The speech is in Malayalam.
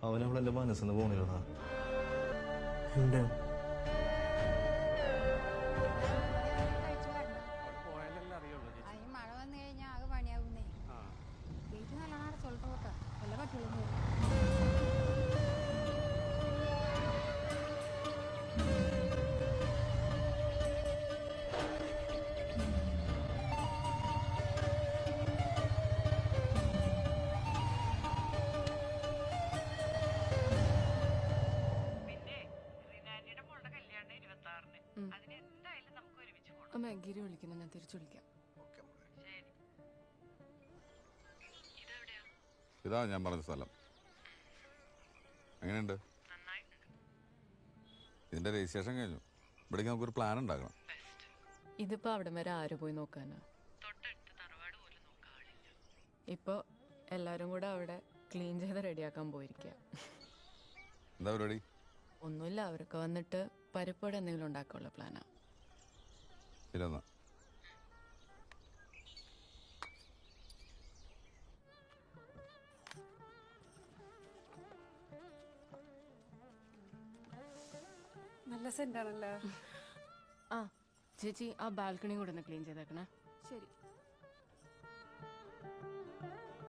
അവനവളെന്റെ മനസ്സിന്ന് പോണില്ലടാ. ഉണ്ട്. മഴ വന്നു കഴിഞ്ഞാൽ ആകെ പണിയാവുന്നേ. വീട്ടിൽ നല്ലോണം ചൊല്ലിട്ട് പോട്ടാ വല്ല പറ്റുള്ളൂ. അമ്മ ഗിരി വിളിക്കുന്നു, ഞാൻ തിരിച്ചു വിളിക്കാം. ഇതാ ഞാൻ പറഞ്ഞ സ്ഥലം. എങ്ങനെയുണ്ട്? ഇതിന്റെ രജിസ്ട്രേഷൻ കഴിഞ്ഞു. ഇവിടേക്ക് നമുക്കൊരു പ്ലാൻ ഉണ്ടാക്കണം. ഇതിപ്പോ അവിടെ വരെ ആര് പോയി നോക്കാനാ? ഇപ്പൊ എല്ലാരും കൂടെ അവിടെ ക്ലീൻ ചെയ്ത് റെഡിയാക്കാൻ പോയിരിക്കുക. എന്താ പരിപാടി? ഒന്നുമില്ല, അവരൊക്കെ വന്നിട്ട് പരിപ്പോടെ എന്തെങ്കിലും ഉണ്ടാക്കാനുള്ള പ്ലാനാ. ഇല്ലെന്നാ നല്ല സെന്റാണല്ലേ. ആ ചേച്ചി, ആ ബാൽക്കണി കൂടെ ഒന്ന് ക്ലീൻ ചെയ്തേക്കണേ. ശരി.